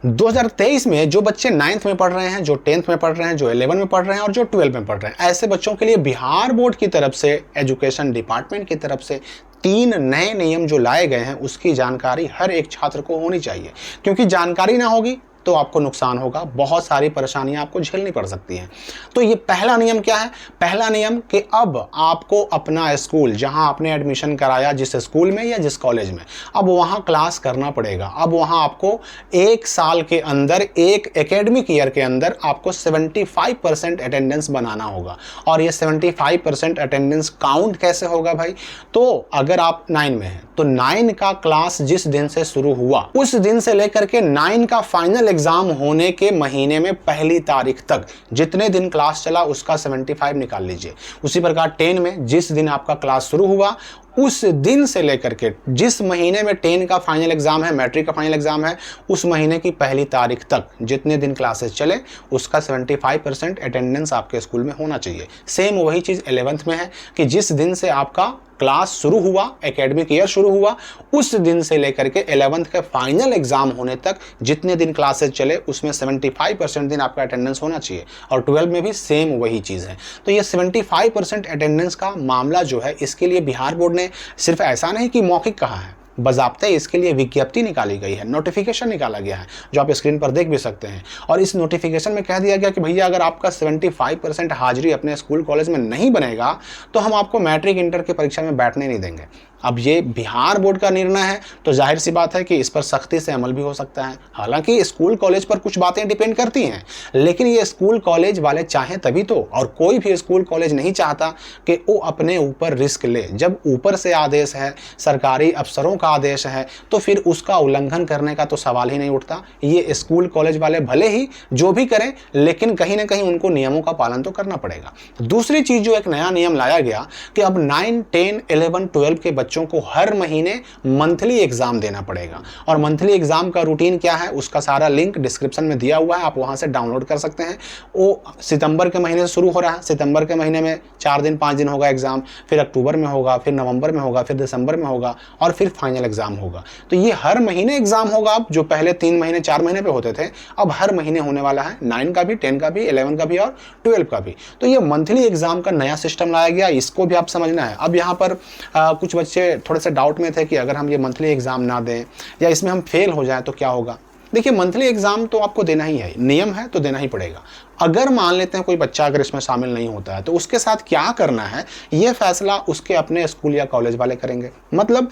2023 में जो बच्चे 9th में पढ़ रहे हैं, जो 10th में पढ़ रहे हैं, जो 11 में पढ़ रहे हैं और जो 12 में पढ़ रहे हैं, ऐसे बच्चों के लिए बिहार बोर्ड की तरफ से, एजुकेशन डिपार्टमेंट की तरफ से 3 नए नियम जो लाए गए हैं उसकी जानकारी हर एक छात्र को होनी चाहिए। क्योंकि जानकारी ना होगी तो आपको नुकसान होगा, बहुत सारी परेशानियां आपको झेलनी पड़ सकती हैं। तो ये पहला नियम क्या है? पहला नियम कि अब आपको अपना स्कूल, जहां आपने एडमिशन कराया जिस स्कूल में या जिस कॉलेज में, अब वहां क्लास करना पड़ेगा। अब वहां आपको 1 साल के अंदर, एक एकेडमिक ईयर के अंदर आपको 75% अटेंडेंस बनाना होगा। और ये 75% अटेंडेंस काउंट कैसे होगा भाई? तो अगर आप 9 में हैं तो 9 का क्लास जिस दिन से शुरू हुआ उस दिन से लेकर के 9 का फाइनल एग्जाम होने के महीने में पहली तारीख तक जितने दिन क्लास चला उसका 75 निकाल लीजिए। उसी प्रकार 10 में जिस दिन आपका क्लास शुरू हुआ उस दिन से लेकर के जिस महीने में 10 का फाइनल एग्जाम है, मैट्रिक का फाइनल एग्जाम है, उस महीने की पहली तारीख तक जितने दिन क्लासेस चले उसका 75% अटेंडेंस आपके स्कूल में होना चाहिए। सेम वही चीज़ 11th में है कि जिस दिन से आपका क्लास शुरू हुआ, एकेडमिक ईयर शुरू हुआ, उस दिन से लेकर के 11th के फाइनल एग्जाम होने तक जितने दिन क्लासेस चले उसमें 75% दिन आपका अटेंडेंस होना चाहिए। और 12 में भी सेम वही चीज़ है। तो ये 75% अटेंडेंस का मामला जो है, इसके लिए बिहार बोर्ड ने सिर्फ ऐसा नहीं कि मौखिक कहा है, बज़ाब्ते इसके लिए विज्ञप्ति निकाली गई है, नोटिफिकेशन निकाला गया है, जो आप स्क्रीन पर देख भी सकते हैं। और इस नोटिफिकेशन में कह दिया गया कि भैया अगर आपका 75% हाजिरी अपने स्कूल कॉलेज में नहीं बनेगा तो हम आपको मैट्रिक इंटर की परीक्षा में बैठने नहीं देंगे। अब ये बिहार बोर्ड का निर्णय है तो जाहिर सी बात है कि इस पर सख्ती से अमल भी हो सकता है। हालांकि स्कूल कॉलेज पर कुछ बातें डिपेंड करती हैं, लेकिन ये स्कूल कॉलेज वाले चाहें तभी तो, और कोई भी स्कूल कॉलेज नहीं चाहता कि वो अपने ऊपर रिस्क ले। जब ऊपर से आदेश है, सरकारी अफसरों का आदेश है, तो फिर उसका उल्लंघन करने का तो सवाल ही नहीं उठता। ये स्कूल कॉलेज वाले भले ही जो भी करें, लेकिन कहीं ना कहीं उनको नियमों का पालन तो करना पड़ेगा। दूसरी चीज जो एक नया नियम लाया गया कि अब 9, 10, 11, 12 के बच्चों को हर महीने मंथली एग्जाम देना पड़ेगा। और मंथली एग्जाम का रूटीन क्या है उसका सारा लिंक डिस्क्रिप्शन में दिया हुआ है, आप वहां से डाउनलोड कर सकते हैं। वो सितंबर के महीने से शुरू हो रहा है। सितंबर के महीने में 4 दिन 5 दिन होगा एग्जाम, फिर अक्टूबर में होगा, फिर नवंबर में होगा, फिर दिसंबर में होगा और फिर फाइनल एग्जाम होगा। तो ये हर महीने एग्जाम होगा। अब जो पहले 3 महीने 4 महीने पे होते थे, अब हर महीने होने वाला है। 9 का भी, 10 का भी, 11 का भी और 12 का भी। तो ये मंथली एग्जाम का नया सिस्टम लाया गया, इसको भी आप समझना है। अब यहाँ पर कुछ बच्चे थोड़े से डाउट में थे कि अगर हम ये मंथली एग्जाम ना दें या इसमें हम फेल हो जाए तो क्या होगा। देखिए, मंथली एग्जाम तो आपको देना ही है, नियम है तो देना ही पड़ेगा। अगर मान लेते हैं कोई बच्चा अगर इसमें शामिल नहीं होता है तो उसके साथ क्या करना है ये फैसला उसके अपने स्कूल या कॉलेज वाले करेंगे। मतलब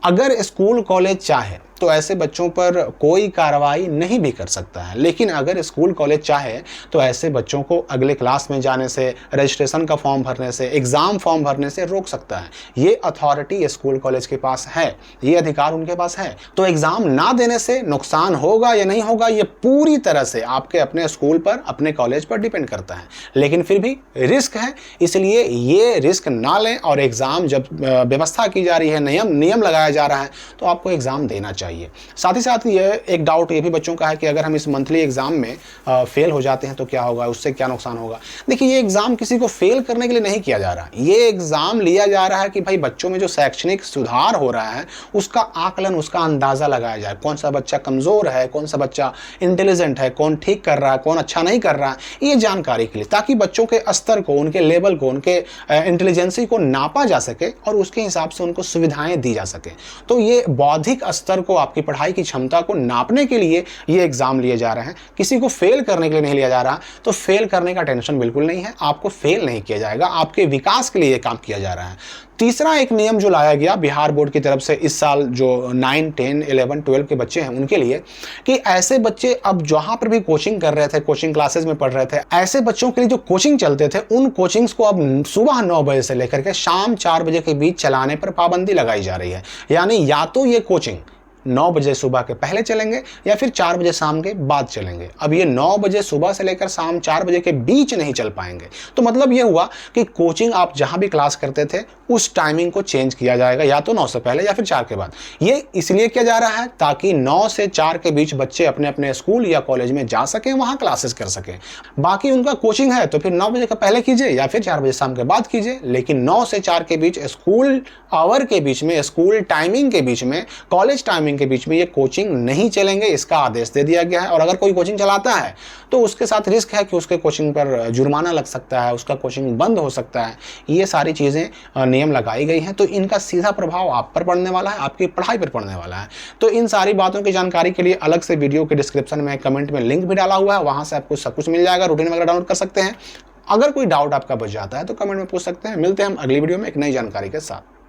अगर स्कूल कॉलेज चाहे तो ऐसे बच्चों पर कोई कार्रवाई नहीं भी कर सकता है, लेकिन अगर स्कूल कॉलेज चाहे तो ऐसे बच्चों को अगले क्लास में जाने से, रजिस्ट्रेशन का फॉर्म भरने से, एग्जाम फॉर्म भरने से रोक सकता है। ये अथॉरिटी स्कूल कॉलेज के पास है, ये अधिकार उनके पास है। तो एग्जाम ना देने से नुकसान होगा या नहीं होगा ये पूरी तरह से आपके अपने स्कूल पर, अपने कॉलेज पर डिपेंड करता है। लेकिन फिर भी रिस्क है, इसलिए ये रिस्क ना लें और एग्जाम जब व्यवस्था की जा रही है, नियम लगाया जा रहा है तो आपको एग्जाम देना चाहिए। साथ ही साथ ये एक डाउट ये भी बच्चों का है कि अगर हम इस मंथली एग्जाम में फेल हो जाते हैं तो क्या होगा, उससे क्या नुकसान होगा। देखिए, ये एग्जाम किसी को फेल करने के लिए नहीं किया जा रहा है। ये एग्जाम लिया जा रहा है कि भाई बच्चों में जो शैक्षणिक सुधार हो रहा है उसका आकलन, उसका अंदाजा लगाया जाए। कौन सा बच्चा कमजोर है, कौन सा बच्चा इंटेलिजेंट है, कौन ठीक कर रहा है, कौन अच्छा नहीं कर रहा है, ये जानकारी के लिए, ताकि बच्चों के स्तर को, उनके लेवल को, उनके इंटेलिजेंसी को नापा जा सके और उसके हिसाब से उनको सुविधाएं दी जा सके। तो ये बौद्धिक स्तर को, आपकी पढ़ाई की क्षमता को नापने के लिए ये एग्जाम लिए जा रहे हैं, किसी को फेल करने के लिए नहीं लिया जा रहा। तो फेल करने का टेंशन बिल्कुल नहीं है, आपको फेल नहीं किया जाएगा, आपके विकास के लिए ये काम किया जा रहा है। तीसरा एक नियम जो लाया गया बिहार बोर्ड की तरफ से इस साल, जो 9, 10, 11, 12 के बच्चे हैं उनके लिए, कि ऐसे बच्चे अब जहां पर भी कोचिंग कर रहे थे, कोचिंग क्लासेस में पढ़ रहे थे, ऐसे बच्चों के लिए जो कोचिंग चलते थे उन कोचिंग्स को अब सुबह 9 बजे से लेकर के शाम 4 बजे के बीच चलाने पर पाबंदी लगाई जा रही है। यानी या तो ये कोचिंग 9 बजे सुबह के पहले चलेंगे या फिर 4 बजे शाम के बाद चलेंगे। अब ये 9 बजे सुबह से लेकर शाम 4 बजे के बीच नहीं चल पाएंगे। तो मतलब ये हुआ कि कोचिंग आप जहां भी क्लास करते थे उस टाइमिंग को चेंज किया जाएगा, या तो 9 से पहले या फिर 4 के बाद। ये इसलिए किया जा रहा है ताकि 9 से 4 के बीच बच्चे अपने अपने स्कूल या कॉलेज में जा सकें, वहां क्लासेस कर सकें। बाकी उनका कोचिंग है तो फिर 9 बजे के पहले कीजिए या फिर 4 बजे शाम के बाद कीजिए, लेकिन 9 से 4 के बीच स्कूल आवर के बीच में, स्कूल टाइमिंग के बीच में, कॉलेज टाइमिंग टाइमिंग के बीच में ये कोचिंग नहीं चलेंगे, इसका आदेश दे दिया गया है। और अगर कोई कोचिंग चलाता है तो उसके साथ रिस्क है कि उसके कोचिंग पर जुर्माना लग सकता है, उसका कोचिंग बंद हो सकता है। ये सारी चीज़ें नियम लगाई गई हैं, तो इनका सीधा प्रभाव आप पर पड़ने वाला है, आपकी पढ़ाई पर पड़ने वाला है। तो इन सारी बातों की जानकारी के लिए अलग से वीडियो के डिस्क्रिप्शन में कमेंट में लिंक भी डाला हुआ है, वहां से आपको सब कुछ मिल जाएगा, रूटीन वगैरह डाउनलोड कर सकते हैं। अगर कोई डाउट आपका बच जाता है तो कमेंट में पूछ सकते हैं। मिलते हैं हम अगली वीडियो में एक नई जानकारी के साथ।